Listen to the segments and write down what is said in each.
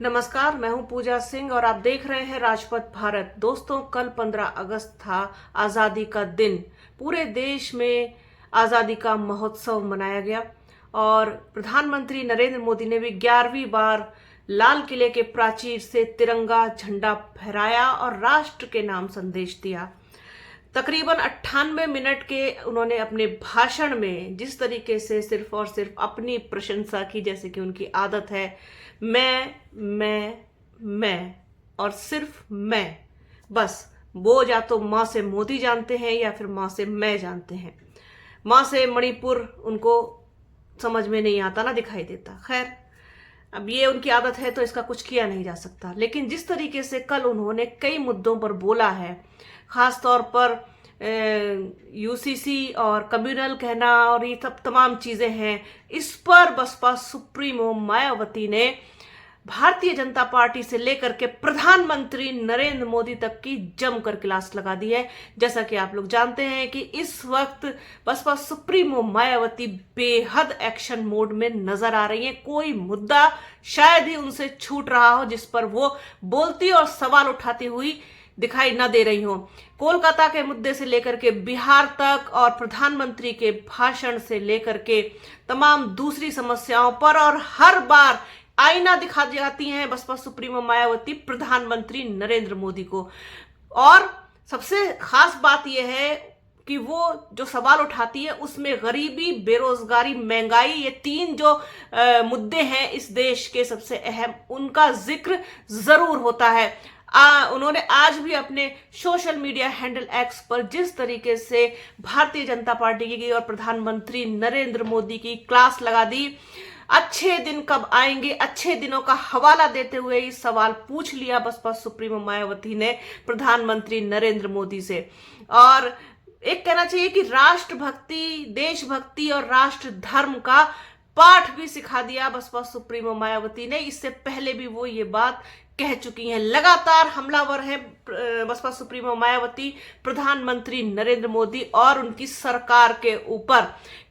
नमस्कार, मैं हूं पूजा सिंह और आप देख रहे हैं राजपथ भारत। दोस्तों, कल 15 अगस्त था, आज़ादी का दिन। पूरे देश में आज़ादी का महोत्सव मनाया गया और प्रधानमंत्री नरेंद्र मोदी ने भी 11वीं बार लाल किले के प्राचीर से तिरंगा झंडा फहराया और राष्ट्र के नाम संदेश दिया। तकरीबन 98 मिनट के उन्होंने अपने भाषण में जिस तरीके से सिर्फ और सिर्फ अपनी प्रशंसा की, जैसे कि उनकी आदत है, मैं और सिर्फ मैं, बस वो या तो माँ से मोदी जानते हैं या फिर माँ से मैं जानते हैं। माँ से मणिपुर उनको समझ में नहीं आता, ना दिखाई देता। खैर, अब ये उनकी आदत है तो इसका कुछ किया नहीं जा सकता। लेकिन जिस तरीके से कल उन्होंने कई मुद्दों पर बोला है, खास तौर पर यूसीसी और कम्युनल कहना और ये सब तमाम चीजें हैं, इस पर बसपा सुप्रीमो मायावती ने भारतीय जनता पार्टी से लेकर के प्रधानमंत्री नरेंद्र मोदी तक की जमकर क्लास लगा दी है। जैसा कि आप लोग जानते हैं कि इस वक्त बसपा सुप्रीमो मायावती बेहद एक्शन मोड में नजर आ रही है। कोई मुद्दा शायद ही उनसे छूट रहा हो जिस पर वो बोलती और सवाल उठाती हुई दिखाई न दे रही हो। कोलकाता के मुद्दे से लेकर के बिहार तक और प्रधानमंत्री के भाषण से लेकर के तमाम दूसरी समस्याओं पर, और हर बार आईना दिखा जाती हैं बसपा सुप्रीमो मायावती प्रधानमंत्री नरेंद्र मोदी को। और सबसे खास बात यह है कि वो जो सवाल उठाती है उसमें गरीबी, बेरोजगारी, महंगाई, ये तीन जो मुद्दे हैं इस देश के सबसे अहम, उनका जिक्र जरूर होता है। उन्होंने आज भी अपने सोशल मीडिया हैंडल एक्स पर जिस तरीके से भारतीय जनता पार्टी की और प्रधानमंत्री नरेंद्र मोदी की क्लास लगा दी। अच्छे दिन कब आएंगे, अच्छे दिनों का हवाला देते हुए ये सवाल पूछ लिया बसपा सुप्रीमो मायावती ने प्रधानमंत्री नरेंद्र मोदी से। और एक कहना चाहिए कि राष्ट्रभक्ति, देशभक्ति और राष्ट्र धर्म का पाठ भी सिखा दिया बसपा सुप्रीमो मायावती ने। इससे पहले भी वो ये बात कह चुकी हैं। लगातार हमलावर है बसपा सुप्रीमो मायावती प्रधानमंत्री नरेंद्र मोदी और उनकी सरकार के ऊपर।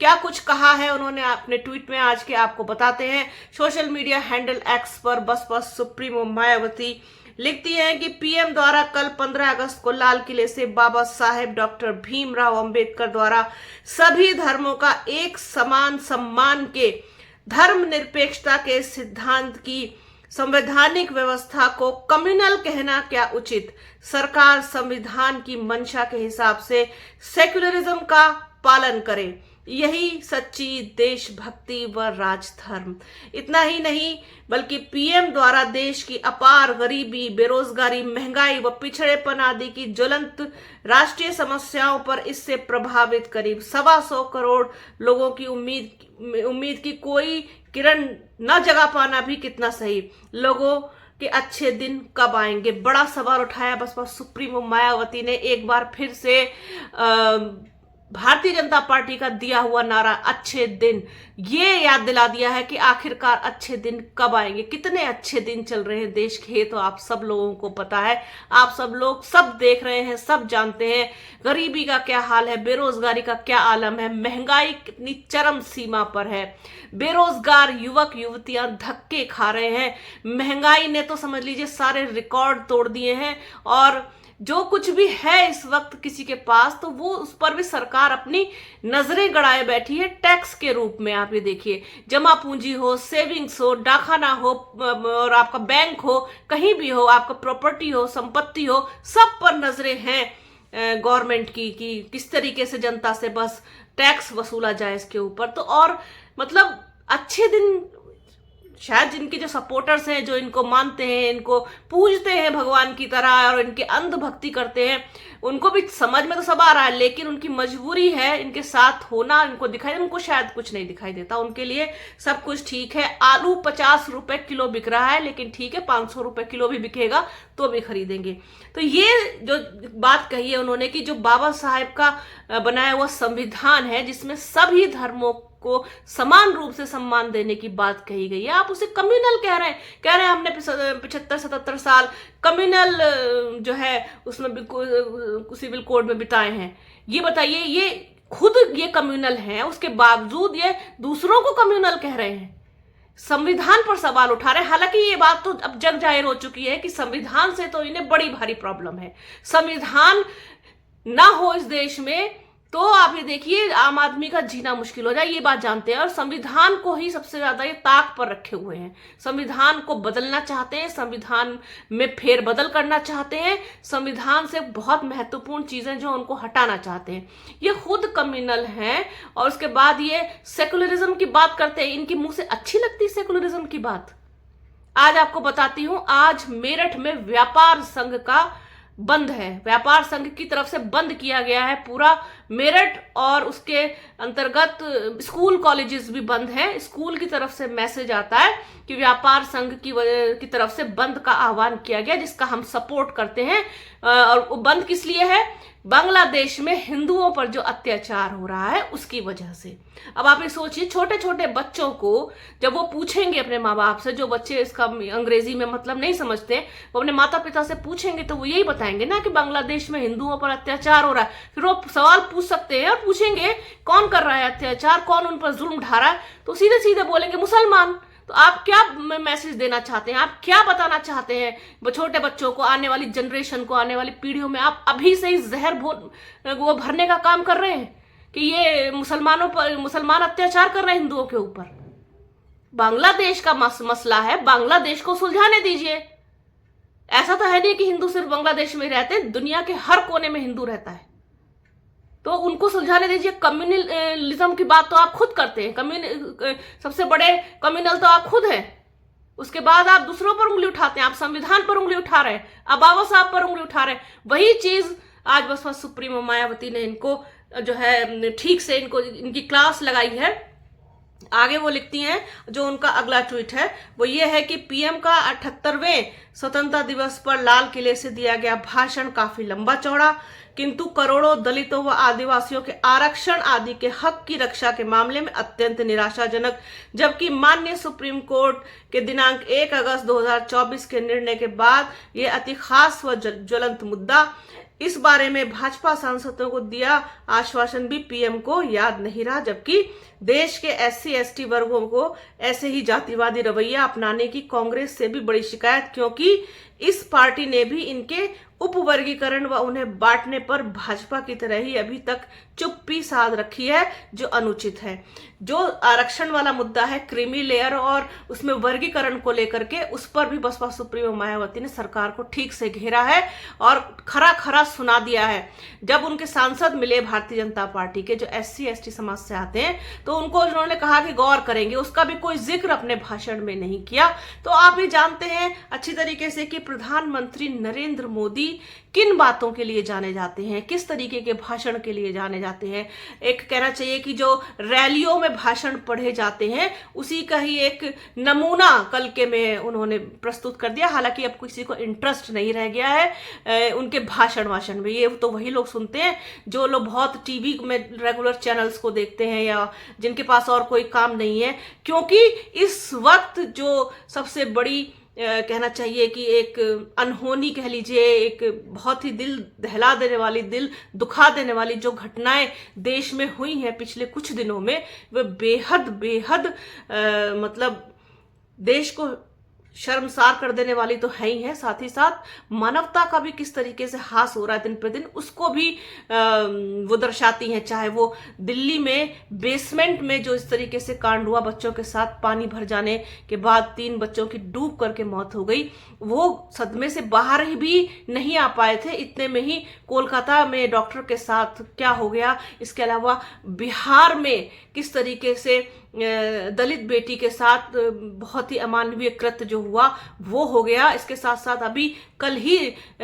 क्या कुछ कहा है उन्होंने अपने ट्वीट में, आज के आपको बताते हैं। सोशल मीडिया हैंडल एक्स पर बसपा सुप्रीमो मायावती लिखती हैं कि पीएम द्वारा कल 15 अगस्त को लाल किले से बाबा साहेब डॉक्टर भीमराव अंबेडकर द्वारा सभी धर्मों का एक समान सम्मान के, धर्मनिरपेक्षता के सिद्धांत की संवैधानिक व्यवस्था को कम्युनल कहना क्या उचित। सरकार संविधान की मंशा के हिसाब से सेक्युलरिज्म का पालन करे, यही सच्ची देशभक्ति व राजधर्म। इतना ही नहीं बल्कि पीएम द्वारा देश की अपार गरीबी, बेरोजगारी, महंगाई व पिछड़ेपन आदि की ज्वलंत राष्ट्रीय समस्याओं पर इससे प्रभावित करीब 125 करोड़ लोगों की उम्मीद की कोई किरण न जगा पाना भी कितना सही। लोगों के अच्छे दिन कब आएंगे, बड़ा सवाल उठाया बसपा सुप्रीमो मायावती ने। एक बार फिर से भारतीय जनता पार्टी का दिया हुआ नारा अच्छे दिन, ये याद दिला दिया है कि आखिरकार अच्छे दिन कब आएंगे। कितने अच्छे दिन चल रहे हैं देश के, तो आप सब लोगों को पता है। आप सब लोग सब देख रहे हैं, सब जानते हैं गरीबी का क्या हाल है, बेरोजगारी का क्या आलम है, महंगाई कितनी चरम सीमा पर है, बेरोजगार युवक युवतियां धक्के खा रहे हैं। महंगाई ने तो समझ लीजिए सारे रिकॉर्ड तोड़ दिए हैं और जो कुछ भी है इस वक्त किसी के पास, तो वो उस पर भी सरकार अपनी नजरें गड़ाए बैठी है टैक्स के रूप में। आप ये देखिए, जमा पूंजी हो, सेविंग्स हो, डाकखाना हो और आपका बैंक हो, कहीं भी हो, आपका प्रॉपर्टी हो, संपत्ति हो, सब पर नजरें हैं गवर्नमेंट की कि किस तरीके से जनता से बस टैक्स वसूला जाए इसके ऊपर। तो और मतलब अच्छे दिन शायद जिनके जो सपोर्टर्स हैं, जो इनको मानते हैं, इनको पूजते हैं भगवान की तरह और इनके अंधभक्ति करते हैं, उनको भी समझ में तो सब आ रहा है, लेकिन उनकी मजबूरी है इनके साथ होना। इनको दिखाई, उनको शायद कुछ नहीं दिखाई देता, उनके लिए सब कुछ ठीक है। आलू 50 रुपए किलो बिक रहा है, लेकिन ठीक है 500 रुपए किलो भी बिकेगा तो भी खरीदेंगे। तो ये जो बात कही है उन्होंने कि जो बाबा साहेब का बनाया हुआ संविधान है, जिसमें सभी धर्मों को समान रूप से सम्मान देने की बात कही गई है, आप उसे कम्युनल कह रहे हैं हमने 75-77 साल कम्युनल जो है उसमें सिविल कोड में बिताए हैं। ये बताइए, ये खुद ये कम्युनल है, उसके बावजूद ये दूसरों को कम्युनल कह रहे हैं। संविधान पर सवाल उठा रहे हैं। हालांकि ये बात तो अब जग जाहिर हो चुकी है कि संविधान से तो इन्हें बड़ी भारी प्रॉब्लम है। संविधान ना हो इस देश में तो आप ये देखिए आम आदमी का जीना मुश्किल हो जाए, ये बात जानते हैं। और संविधान को ही सबसे ज्यादा ये ताक पर रखे हुए हैं। संविधान को बदलना चाहते हैं, संविधान में फेरबदल करना चाहते हैं, संविधान से बहुत महत्वपूर्ण चीजें जो उनको हटाना चाहते हैं। ये खुद कम्युनल हैं और उसके बाद ये सेकुलरिज्म की बात करते हैं। इनके मुंह से अच्छी लगती है सेकुलरिज्म की बात। आज आपको बताती हूं, आज मेरठ में व्यापार संघ का बंद है। व्यापार संघ की तरफ से बंद किया गया है पूरा मेरठ, और उसके अंतर्गत स्कूल कॉलेजेस भी बंद हैं। स्कूल की तरफ से मैसेज आता है कि व्यापार संघ की तरफ से बंद का आह्वान किया गया, जिसका हम सपोर्ट करते हैं। और वो बंद किस लिए है? बांग्लादेश में हिंदुओं पर जो अत्याचार हो रहा है उसकी वजह से। अब आप ये सोचिए, छोटे छोटे बच्चों को जब वो पूछेंगे अपने माँ बाप से, जो बच्चे इसका अंग्रेजी में मतलब नहीं समझते, वो अपने माता पिता से पूछेंगे तो वो यही बताएंगे ना कि बांग्लादेश में हिंदुओं पर अत्याचार हो रहा है। फिर वो सवाल पूछ सकते हैं और पूछेंगे कौन कर रहा है अत्याचार, कौन उन पर जुल्म ढा रहा है, तो सीधे सीधे बोलेंगे मुसलमान। तो आप क्या मैसेज देना चाहते हैं? आप क्या बताना चाहते हैं छोटे बच्चों को, आने वाली जनरेशन को, आने वाली पीढ़ियों में? आप अभी से ही जहर वो भरने का काम कर रहे हैं कि ये मुसलमान अत्याचार कर रहे हैं हिंदुओं के ऊपर। बांग्लादेश का मसला है, बांग्लादेश को सुलझाने दीजिए। ऐसा तो है नहीं कि हिंदू सिर्फ बांग्लादेश में रहते हैं, दुनिया के हर कोने में हिंदू रहता है, तो उनको सुलझाने दीजिए। कम्युनलिज्म की बात तो आप खुद करते हैं, सबसे बड़े कम्युनल तो आप खुद हैं। उसके बाद आप दूसरों पर उंगली उठाते हैं, आप संविधान पर उंगली उठा रहे हैं, अब बाबा साहब पर उंगली उठा रहे हैं। वही चीज आज बसपा सुप्रीमो मायावती ने इनको जो है ठीक से इनकी क्लास लगाई है। आगे वो लिखती हैं, जो उनका अगला ट्वीट है वो ये है कि पीएम का 78वें स्वतंत्रता दिवस पर लाल किले से दिया गया भाषण काफी लंबा चौड़ा, किंतु करोड़ों दलितों व आदिवासियों के आरक्षण आदि के हक की रक्षा के मामले में अत्यंत निराशाजनक। जबकि माननीय सुप्रीम कोर्ट के दिनांक 1 अगस्त 2024 के निर्णय के बाद ये अति खास व ज्वलंत मुद्दा। इस बारे में भाजपा सांसदों को दिया आश्वासन भी पीएम को याद नहीं रहा, जबकि देश के SC ST वर्गों को ऐसे ही जातिवादी रवैया अपनाने की कांग्रेस से भी बड़ी शिकायत, क्योंकि इस पार्टी ने भी इनके उपवर्गीकरण व उन्हें बांटने पर भाजपा की तरह ही अभी तक चुप्पी साध रखी है, जो अनुचित है। जो आरक्षण वाला मुद्दा है, क्रीमी लेयर और उसमें वर्गीकरण को लेकर के, उस पर भी बसपा सुप्रीमो मायावती ने सरकार को ठीक से घेरा है और खरा खरा सुना दिया है। जब उनके सांसद मिले भारतीय जनता पार्टी के, जो SC ST समाज से आते हैं, तो उनको उन्होंने कहा कि गौर करेंगे, उसका भी कोई जिक्र अपने भाषण में नहीं किया। तो आप ये जानते हैं अच्छी तरीके से कि प्रधानमंत्री नरेंद्र मोदी किन बातों के लिए जाने जाते हैं, किस तरीके के भाषण के लिए जाने जाते हैं। एक कहना चाहिए कि जो रैलियों में भाषण पढ़े जाते हैं, उसी का ही एक नमूना कल के में उन्होंने प्रस्तुत कर दिया। हालांकि अब किसी को इंटरेस्ट नहीं रह गया है उनके भाषण में। ये तो वही लोग सुनते हैं जो लोग बहुत टीवी में रेगुलर चैनल्स को देखते हैं या जिनके पास और कोई काम नहीं है, क्योंकि इस वक्त जो सबसे बड़ी कहना चाहिए कि एक अनहोनी कह लीजिए, एक बहुत ही दिल दहला देने वाली, दिल दुखा देने वाली जो घटनाएं देश में हुई हैं पिछले कुछ दिनों में, वे बेहद मतलब देश को शर्मसार कर देने वाली तो है ही है। साथ ही साथ मानवता का भी किस तरीके से हास हो रहा है दिन प्रतिदिन, उसको भी वो दर्शाती हैं। चाहे वो दिल्ली में बेसमेंट में जो इस तरीके से कांड हुआ, बच्चों के साथ पानी भर जाने के बाद 3 बच्चों की डूब करके मौत हो गई, वो सदमे से बाहर ही भी नहीं आ पाए थे। इतने में ही कोलकाता में डॉक्टर के साथ क्या हो गया, इसके अलावा बिहार में किस तरीके से दलित बेटी के साथ बहुत ही अमानवीय कृत्य जो हुआ वो हो गया। इसके साथ साथ अभी कल ही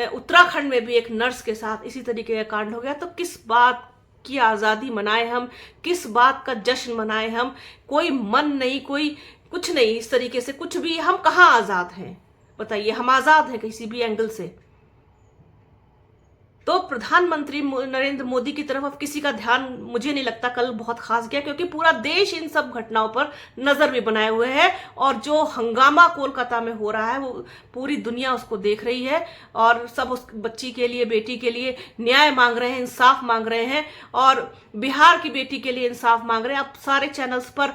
उत्तराखंड में भी एक नर्स के साथ इसी तरीके का कांड हो गया। तो किस बात की आज़ादी मनाए हम, किस बात का जश्न मनाए हम? कोई मन नहीं, कोई कुछ नहीं, इस तरीके से कुछ भी। हम कहाँ आज़ाद हैं बताइए? हम आज़ाद हैं किसी भी एंगल से? तो प्रधानमंत्री नरेंद्र मोदी की तरफ अब किसी का ध्यान मुझे नहीं लगता कल बहुत खास गया, क्योंकि पूरा देश इन सब घटनाओं पर नजर भी बनाए हुए है और जो हंगामा कोलकाता में हो रहा है वो पूरी दुनिया उसको देख रही है और सब उस बच्ची के लिए, बेटी के लिए न्याय मांग रहे हैं, इंसाफ मांग रहे हैं और बिहार की बेटी के लिए इंसाफ मांग रहे हैं। अब सारे चैनल्स पर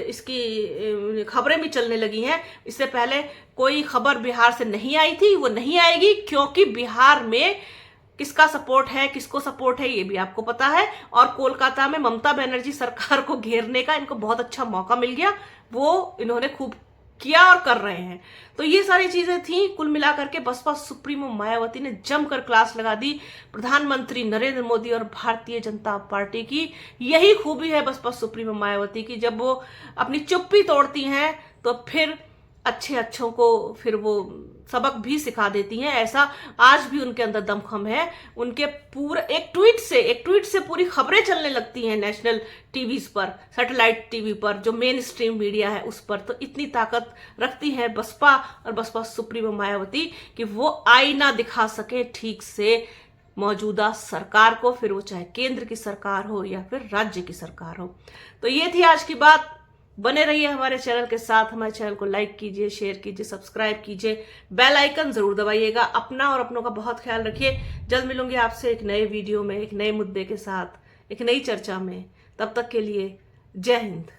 इसकी खबरें भी चलने लगी हैं। इससे पहले कोई खबर बिहार से नहीं आई थी, वो नहीं आएगी, क्योंकि बिहार में किसका सपोर्ट है, किसको सपोर्ट है, ये भी आपको पता है। और कोलकाता में ममता बनर्जी सरकार को घेरने का इनको बहुत अच्छा मौका मिल गया, वो इन्होंने खूब किया और कर रहे हैं। तो ये सारी चीजें थी। कुल मिलाकर के बसपा सुप्रीमो मायावती ने जमकर क्लास लगा दी प्रधानमंत्री नरेंद्र मोदी और भारतीय जनता पार्टी की। यही खूबी है बसपा सुप्रीमो मायावती की, जब वो अपनी चुप्पी तोड़ती हैं तो फिर अच्छों को फिर वो सबक भी सिखा देती हैं। ऐसा आज भी उनके अंदर दमखम है। उनके पूरे एक ट्वीट से पूरी खबरें चलने लगती हैं नेशनल टीवीज पर, सैटेलाइट टीवी पर, जो मेन स्ट्रीम मीडिया है उस पर। तो इतनी ताकत रखती है बसपा और बसपा सुप्रीमो मायावती कि वो आईना दिखा सके ठीक से मौजूदा सरकार को, फिर वो चाहे केंद्र की सरकार हो या फिर राज्य की सरकार हो। तो ये थी आज की बात। बने रहिए हमारे चैनल के साथ। हमारे चैनल को लाइक कीजिए, शेयर कीजिए, सब्सक्राइब कीजिए, बेल आइकन जरूर दबाइएगा। अपना और अपनों का बहुत ख्याल रखिए। जल्द मिलूंगी आपसे एक नए वीडियो में, एक नए मुद्दे के साथ, एक नई चर्चा में। तब तक के लिए जय हिंद।